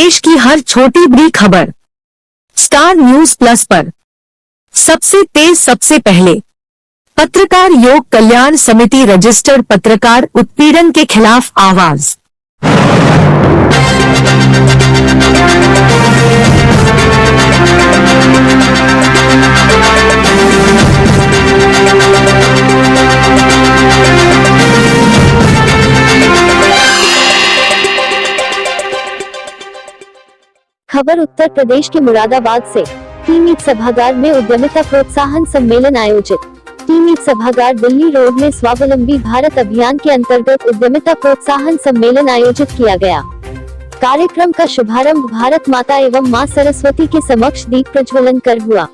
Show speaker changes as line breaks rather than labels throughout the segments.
देश की हर छोटी बड़ी खबर स्टार न्यूज प्लस पर सबसे तेज सबसे पहले। पत्रकार योग कल्याण समिति रजिस्टर्ड पत्रकार उत्पीड़न के खिलाफ आवाज।
खबर उत्तर प्रदेश के मुरादाबाद से। टीम ईद सभागार में उद्यमिता प्रोत्साहन सम्मेलन आयोजित। टीम ईद सभागार दिल्ली रोड में स्वावलंबी भारत अभियान के अंतर्गत उद्यमिता प्रोत्साहन सम्मेलन आयोजित किया गया। कार्यक्रम का शुभारंभ भारत माता एवं मां सरस्वती के समक्ष दीप प्रज्वलन कर हुआ।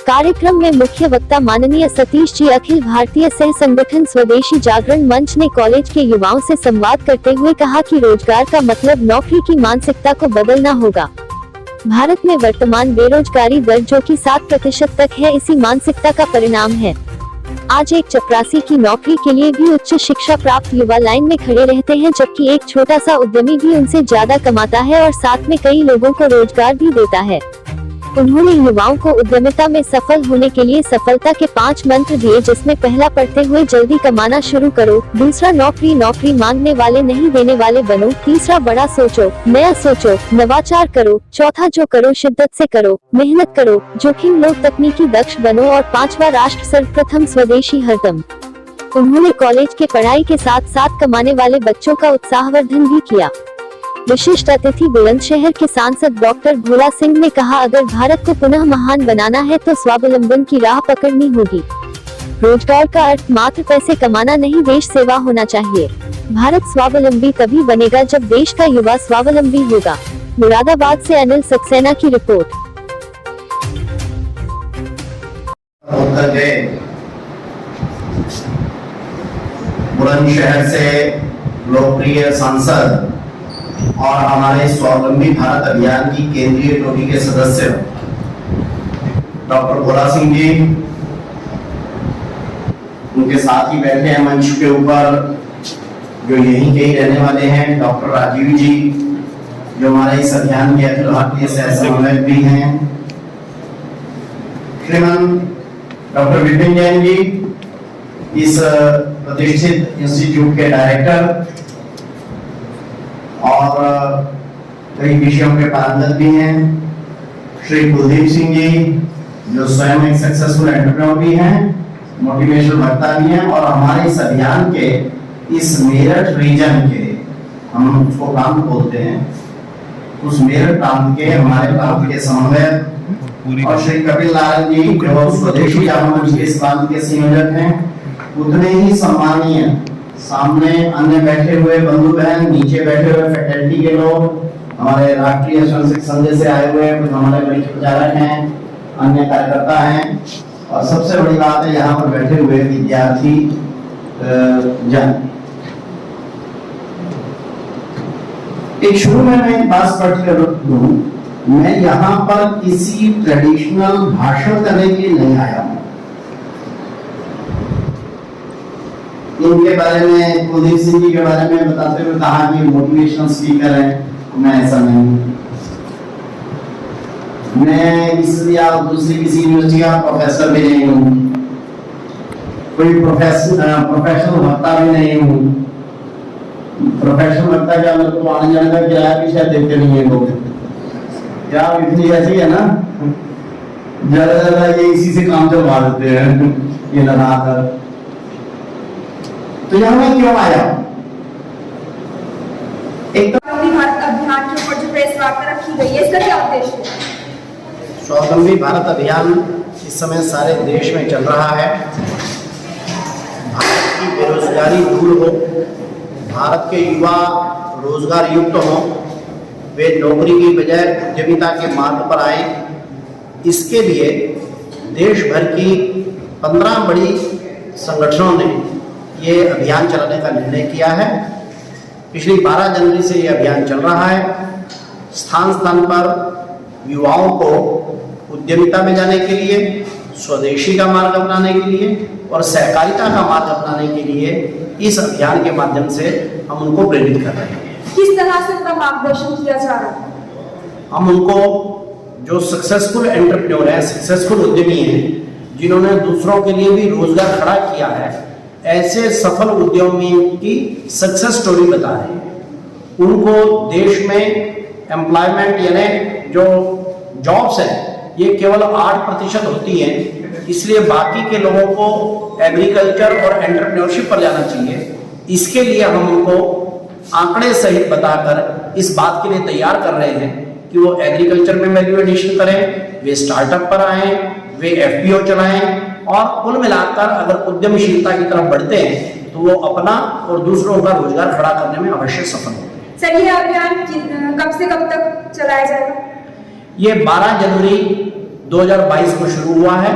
कार्यक्रम में मुख्य वक्ता माननीय सतीश जी अखिल भारतीय सह संगठन स्वदेशी जागरण मंच ने कॉलेज के युवाओं से संवाद करते हुए कहा कि रोजगार का मतलब नौकरी की मानसिकता को बदलना होगा। भारत में वर्तमान बेरोजगारी दर जो कि 7% तक है, इसी मानसिकता का परिणाम है। आज एक चपरासी की नौकरी के लिए भी उच्च शिक्षा प्राप्त युवा लाइन में खड़े रहते हैं, जबकि एक छोटा सा उद्यमी भी उनसे ज्यादा कमाता है और साथ में कई लोगों को रोजगार भी देता है। उन्होंने युवाओं को उद्यमिता में सफल होने के लिए सफलता के 5 मंत्र दिए, जिसमें पहला पढ़ते हुए जल्दी कमाना शुरू करो, दूसरा नौकरी मांगने वाले नहीं देने वाले बनो, तीसरा बड़ा सोचो, नया सोचो, नवाचार करो, चौथा जो करो शिद्दत से करो, मेहनत करो, जोखिम लो, तकनीकी दक्ष बनो और 5वां राष्ट्र सर्वप्रथम स्वदेशी हरदम। उन्होंने कॉलेज के पढ़ाई के साथ साथ कमाने वाले बच्चों का उत्साहवर्धन भी किया। विशिष्ट अतिथि बुलंदशहर के सांसद डॉक्टर भोला सिंह ने कहा, अगर भारत को पुनः महान बनाना है तो स्वावलंबन की राह पकड़नी होगी। रोजगार का अर्थ मात्र पैसे कमाना नहीं, देश सेवा होना चाहिए। भारत स्वावलंबी तभी बनेगा जब देश का युवा स्वावलंबी होगा। मुरादाबाद से अनिल सक्सेना की रिपोर्ट।
बुलंदशहर से लोकप्रिय सांसद और हमारे स्वावलंबी भारत अभियान की केंद्रीय टोली के सदस्य डॉक्टर भोला सिंह जी, उनके साथ ही बैठे हैं मंच के ऊपर जो यहीं के ही रहने वाले हैं, डॉक्टर राजीव जी जो हमारे इस अभियान के अखिल भारतीय सह समन्वयक भी हैं, श्रीमान डॉक्टर विपिन जैन जी इस प्रतिष्ठित इंस्टीट्यूट के डायरेक्टर और कई विषयों के पारंगत भी हैं, श्री कुलदीप सिंह जी जो स्वयं एक सक्सेसफुल एंटरप्रेन्योर भी हैं, मोटिवेशनल वक्ता भी हैं और हमारे इस अभियान के इस मेरठ रीजन के, हम उसको प्रांत बोलते हैं, उस मेरठ प्रांत के हमारे प्रांत के समन्वयक और श्री कपिल नारायण जी जो स्वदेशी जागरण मंच के इस प्रांत के संयोजक हैं, उतने ही सम्मानीय सामने अन्य बैठे हुए बंधु बहन, नीचे बैठे हुए फैकल्टी के लोग, हमारे राष्ट्रीय स्वयंसेवक संघ से आए हुए कुछ हमारे वरिष्ठ प्रचारक हैं, अन्य कार्यकर्ता हैं और सबसे बड़ी बात है यहाँ पर बैठे हुए विद्यार्थी जन। एक शुरू में मैं एक बात स्पष्ट कर दूं, मैं यहाँ पर किसी ट्रेडिशनल भाषण करने के लिए नहीं आया हूँ। इनके बारे में कुलदीप सिंह जी के बारे में बताते हुए कहा कि मोटिवेशनल स्पीकर है, मैं ऐसा नहीं हूँ। मैं इस या दूसरी किसी यूनिवर्सिटी का प्रोफेसर भी नहीं हूँ, कोई प्रोफेशनल वक्ता भी नहीं हूँ। प्रोफेशनल वक्ता क्या, मेरे को आने जाने का किराया भी शायद देते नहीं है लोग, क्या इतनी ऐसी है ना, ज्यादा ज्यादा ये इसी से काम चलवा देते हैं ये लगाकर। तो यहाँ मैं क्यों आया? एक
भारत अभियान के ऊपर जो प्रेस वार्ता रखी गई है, इसका क्या उद्देश्य है?
स्वावलंबी भारत अभियान इस समय सारे देश में चल रहा है। भारत की बेरोजगारी दूर हो, भारत के युवा रोजगार युक्त हो, वे नौकरी की बजाय उद्यमिता के मार्ग पर आए, इसके लिए देश भर की 15 बड़ी संगठनों ने ये अभियान चलाने का निर्णय किया है। पिछली 12 जनवरी से ये अभियान चल रहा है। स्थान स्थान पर युवाओं को उद्यमिता में जाने के लिए, स्वदेशी का मार्ग अपनाने के लिए और सहकारिता का मार्ग अपनाने के लिए इस अभियान के माध्यम से हम उनको प्रेरित कर रहे हैं।
किस तरह से उनका मार्गदर्शन किया जा रहा है?
हम उनको जो सक्सेसफुल एंटरप्रेन्योर है, सक्सेसफुल उद्यमी हैं, जिन्होंने दूसरों के लिए भी रोजगार खड़ा किया है, ऐसे सफल उद्यमियों की सक्सेस स्टोरी बता रहे हैं। उनको देश में एम्प्लॉयमेंट यानी जो जॉब्स है ये केवल 8% होती हैं, इसलिए बाकी के लोगों को एग्रीकल्चर और एंटरप्रेन्योरशिप पर जाना चाहिए। इसके लिए हम उनको आंकड़े सहित बताकर इस बात के लिए तैयार कर रहे हैं कि वो एग्रीकल्चर में वैल्यू एडिशन करें, वे स्टार्टअप पर आएं, वे एफपीओ चलाएं और कुल मिलाकर अगर उद्यमशीलता की तरफ बढ़ते हैं तो वो अपना और दूसरों का रोजगार खड़ा करने में अवश्य सफल होंगे।
सर, ये अभियान कब से कब तक चलाया जाएगा?
ये 12 जनवरी 2022 को शुरू हुआ है।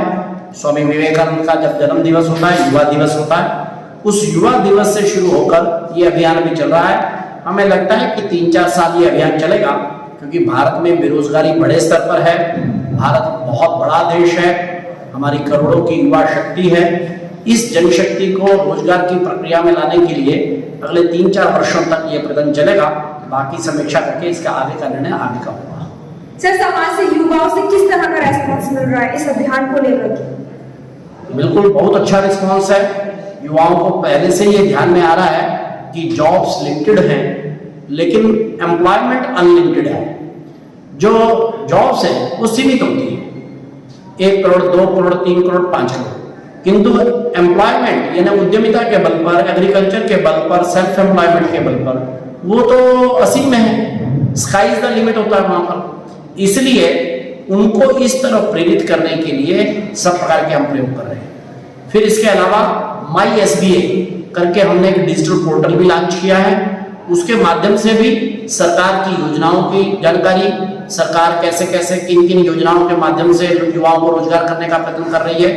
स्वामी विवेकानंद का जब जन्म दिवस होता है, युवा दिवस होता है, उस युवा दिवस से शुरू होकर ये अभियान भी चल रहा है। हमें लगता है कि 3-4 साल ये अभियान चलेगा, क्योंकि भारत में बेरोजगारी बड़े स्तर पर है। भारत बहुत बड़ा देश है, हमारी करोड़ों की युवा शक्ति है। इस जनशक्ति को रोजगार की प्रक्रिया में लाने के लिए अगले 3-4 वर्षों तक ये प्रयत्न चलेगा। बाकी समीक्षा करके इसका आगे का निर्णय आगे का होगा।
सर, समाज से युवाओं से किस तरह का रेस्पॉन्स मिल रहा है इस अभियान को लेकर?
बिल्कुल बहुत अच्छा रिस्पॉन्स है। युवाओं को पहले से ये ध्यान में आ रहा है कि जॉब्स लिमिटेड हैं, लेकिन एम्प्लॉयमेंट अनलिमिटेड है। जो जॉब्स है वो सीमित होती है, 1 करोड़, 2 करोड़, 3 करोड़, 5 करोड़, किंतु एम्प्लॉयमेंट यानी उद्यमिता के बल पर, एग्रीकल्चर के बल पर, सेल्फ एम्प्लॉयमेंट के बल पर वो तो असीम है, स्काई इज द लिमिट होता है वहां पर। इसलिए उनको इस तरफ प्रेरित करने के लिए सब प्रकार के हम प्रयोग कर रहे हैं। फिर इसके अलावा माई SBA करके हमने एक डिजिटल पोर्टल भी लॉन्च किया है। उसके माध्यम से भी सरकार की योजनाओं की जानकारी, सरकार कैसे कैसे किन किन योजनाओं के माध्यम से युवाओं को रोजगार करने का प्रयत्न कर रही है,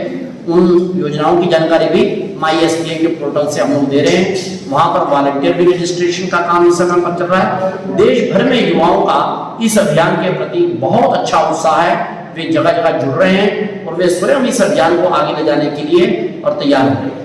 उन योजनाओं की जानकारी भी माई SBA के पोर्टल से हम लोग दे रहे हैं। वहां पर वॉलंटियर भी रजिस्ट्रेशन का काम इस समय पर चल रहा है। देश भर में युवाओं का इस अभियान के प्रति बहुत अच्छा उत्साह है। वे जगह जगह जुड़ रहे हैं और वे स्वयं इस अभियान को आगे ले जाने के लिए और तैयार हो रहे हैं।